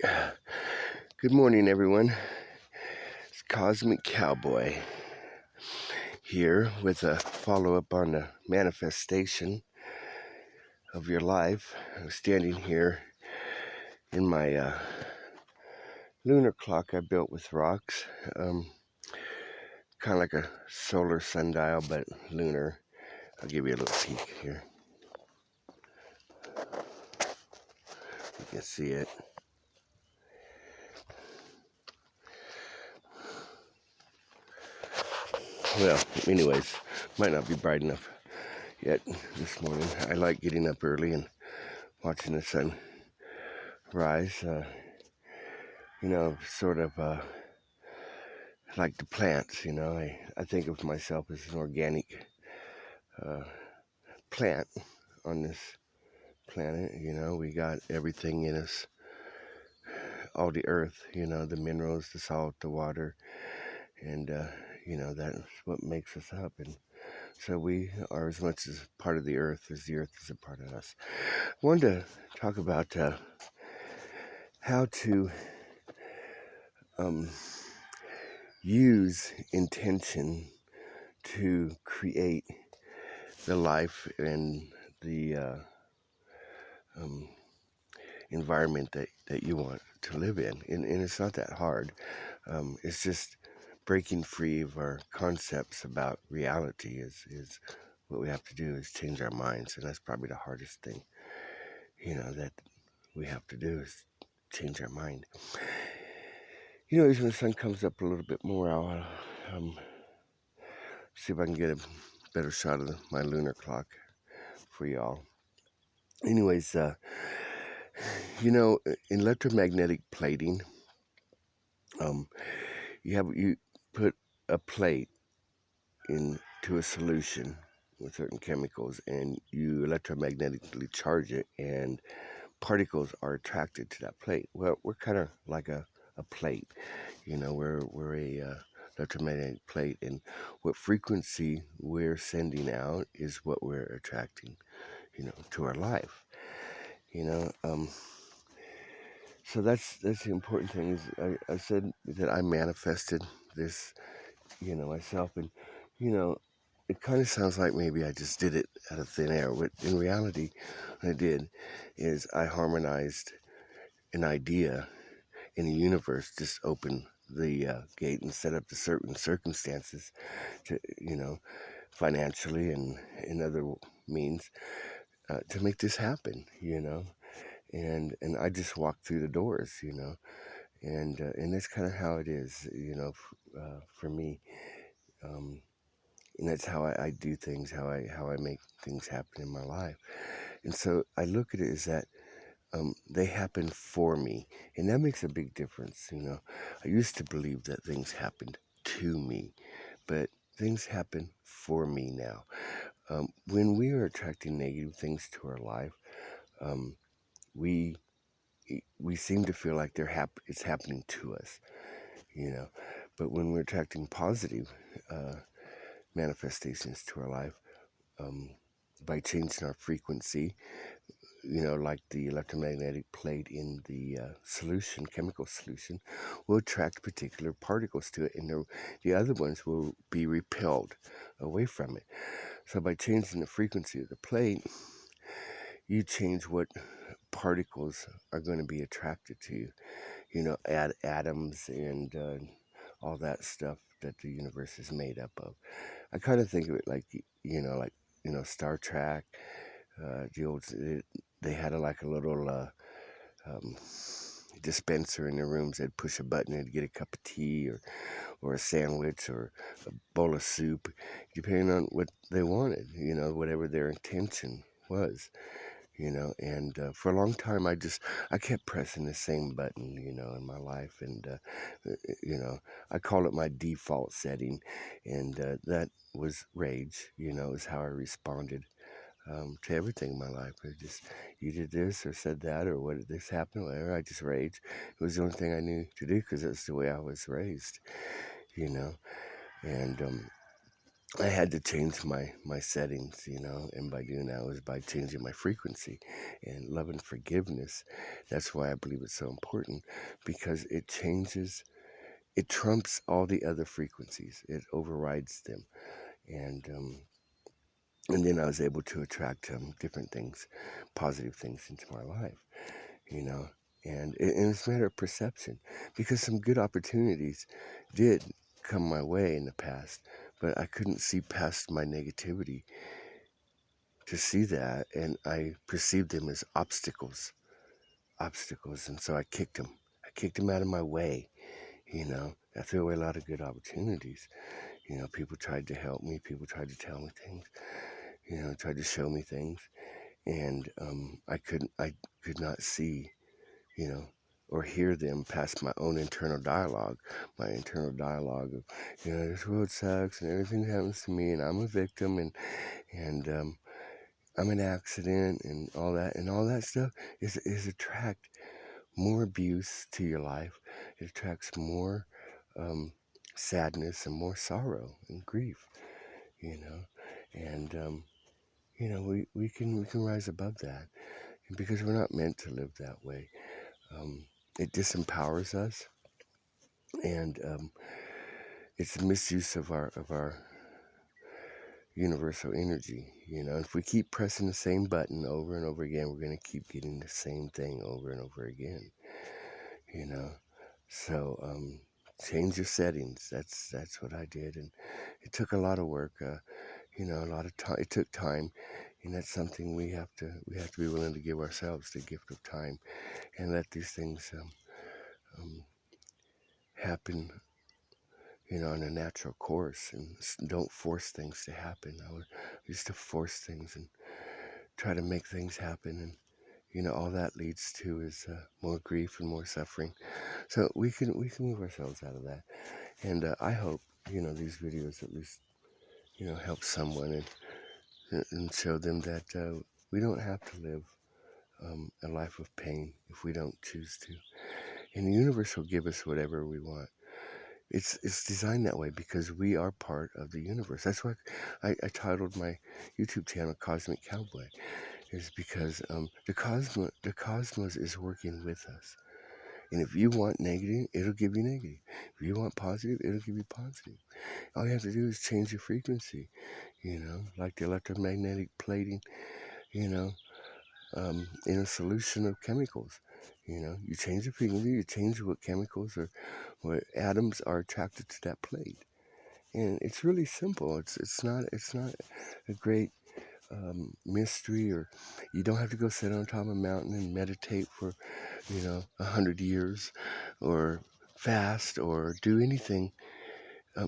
Good morning, everyone. It's Cosmic Cowboy here with a follow up on the manifestation of your life. I'm standing here in my lunar clock I built with rocks, um, kind of like a solar sundial, but lunar. I'll give you a little peek here. You can see it. Well, anyways, might not be bright enough yet this morning. I like getting up early and watching the sun rise. Sort of like the plants. I think of myself as an organic uh, plant on this planet. We got everything in us, all the earth, the minerals, the salt, the water, and that's what makes us up. And so we are as much as part of the earth as the earth is a part of us. I wanted to talk about how to um, use intention to create the life and the um, environment that you want to live in. And it's not that hard. It's just breaking free of our concepts about reality is what we have to do is change our minds. And that's probably the hardest thing, that we have to do is change our mind. As when the sun comes up a little bit more, I'll see if I can get a better shot of my lunar clock for y'all. Anyways, electromagnetic plating, um, you put a plate into a solution with certain chemicals and you electromagnetically charge it and particles are attracted to that plate. Well, we're kind of like a plate, we're a electromagnetic plate, and what frequency we're sending out is what we're attracting, to our life, you know. So that's the important thing is I said that I manifested this, myself, and you know it kind of sounds like maybe I just did it out of thin air. But in reality, what I did is I harmonized an idea in the universe, just opened the gate and set up the certain circumstances to, financially and in other means to make this happen, and I just walked through the doors, and that's kind of how it is, for me. Um, and that's how I do things, how I make things happen in my life. And so I look at it as that they happen for me, and that makes a big difference. I used to believe that things happened to me, but things happen for me now. When we are attracting negative things to our life, um, we we seem to feel like it's happening to us, you know. But when we're attracting positive manifestations to our life, um, by changing our frequency, like the electromagnetic plate in the chemical solution, will attract particular particles to it, and the other ones will be repelled away from it. So by changing the frequency of the plate, you change what particles are going to be attracted to you. Add atoms and all that stuff that the universe is made up of. I kind of think of it like Star Trek. They had like a little um, dispenser in their rooms. They'd push a button and get a cup of tea or a sandwich or a bowl of soup, depending on what they wanted, whatever their intention was. And for a long time I kept pressing the same button, in my life, and I call it my default setting, and that was rage. Is how I responded to everything in my life. You did this or said that, or what did this happen, whatever. I just rage. It was the only thing I knew to do because that's the way I was raised, you know. And I had to change my settings, and by doing that was by changing my frequency and love and forgiveness. That's why I believe it's so important, because it trumps all the other frequencies. It overrides them, and and then I was able to attract different things, positive things into my life, you know. And it's a matter of perception, because some good opportunities did come my way in the past, but I couldn't see past my negativity to see that, and I perceived them as obstacles, and so I kicked them. I kicked them out of my way. I threw away a lot of good opportunities. People tried to help me. People tried to tell me things. Tried to show me things, and I could not see, you know, or hear them past my own internal dialogue. My internal dialogue of, this world sucks and everything happens to me, and I'm a victim, and I'm an accident, and all that stuff is attract more abuse to your life. It attracts more um, sadness and more sorrow and grief. You know, and we can rise above that, because we're not meant to live that way. Um, it disempowers us, and it's a misuse of our universal energy. If we keep pressing the same button over and over again, we're going to keep getting the same thing over and over again. You know, so change your settings. That's what I did, and it took a lot of work. A lot of time. It took time, and that's something we have to be willing to give ourselves the gift of time, and let these things um, happen, on a natural course, and don't force things to happen. I used to force things and try to make things happen, and all that leads to is more grief and more suffering. So we can move ourselves out of that, and I hope these videos at least help someone, and show them that we don't have to live a life of pain if we don't choose to. And the universe will give us whatever we want. It's designed that way because we are part of the universe. That's why I titled my YouTube channel Cosmic Cowboy, is because the cosmos is working with us. And if you want negative, it'll give you negative. If you want positive, it'll give you positive. All you have to do is change your frequency, like the electromagnetic plating, you know, in a solution of chemicals. You change the frequency, you change what chemicals or what atoms are attracted to that plate, and it's really simple. It's not a great mystery, or you don't have to go sit on top of a mountain and meditate for 100 years, or fast, or do anything,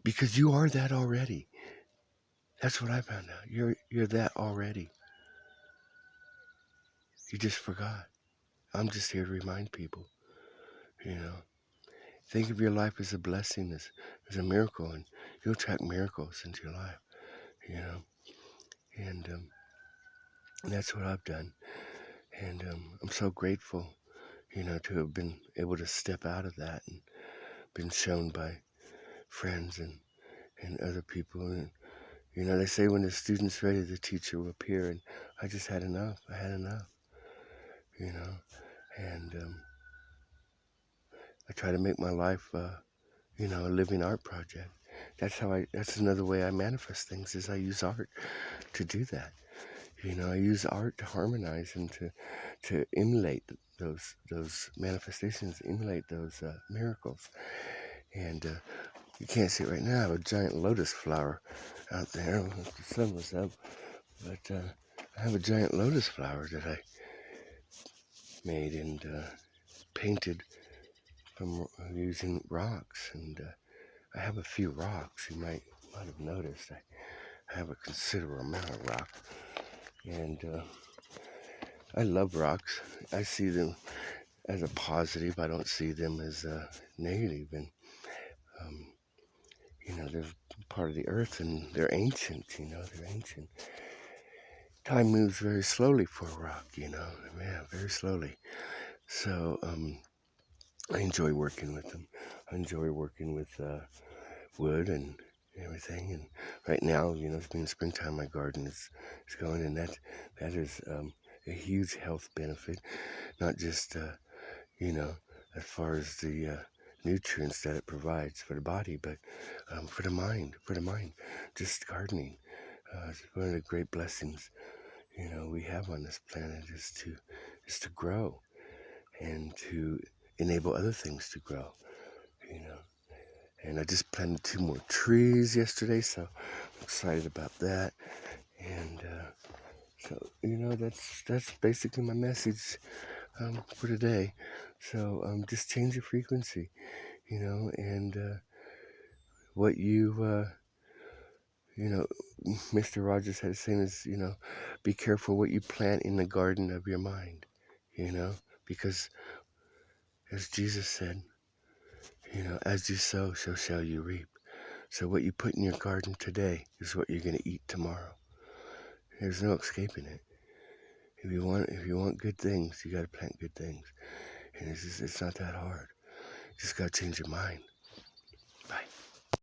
because you are that already. That's what I found out. You're that already. You just forgot. I'm just here to remind people. You know, think of your life as a blessing, as a miracle, and you'll attract miracles into your life. You know, and that's what I've done, and I'm so grateful, to have been able to step out of that and been shown by friends and other people. And they say when the student's ready, the teacher will appear, and I just had enough. I had enough. You know, and I try to make my life, a living art project. That's another way I manifest things, is I use art to do that. I use art to harmonize and to emulate those manifestations, emulate those miracles. And you can't see it right now. I have a giant lotus flower out there. The sun was up, but I have a giant lotus flower that I made and painted from using rocks. And I have a few rocks. You might have noticed. I have a considerable amount of rock, and I love rocks. I see them as a positive. I don't see them as negative. And um, they're part of the earth, and they're ancient. They're ancient. Time moves very slowly for a rock. Yeah, very slowly. So I enjoy working with them. I enjoy working with wood and and everything. And right now, it's being springtime, my garden is going, and that is a huge health benefit, not just you know, as far as the nutrients that it provides for the body, but for the mind, just gardening. It's one of the great blessings, we have on this planet is to grow and to enable other things to grow, you know. And I just planted 2 more trees yesterday, so I'm excited about that. And so, that's basically my message for today. So just change your frequency, and what Mr. Rogers had saying is, be careful what you plant in the garden of your mind, because as Jesus said, as you sow, so shall you reap. So what you put in your garden today is what you're going to eat tomorrow. There's no escaping it. If you want good things, you got to plant good things, and it's not that hard. You just got to change your mind.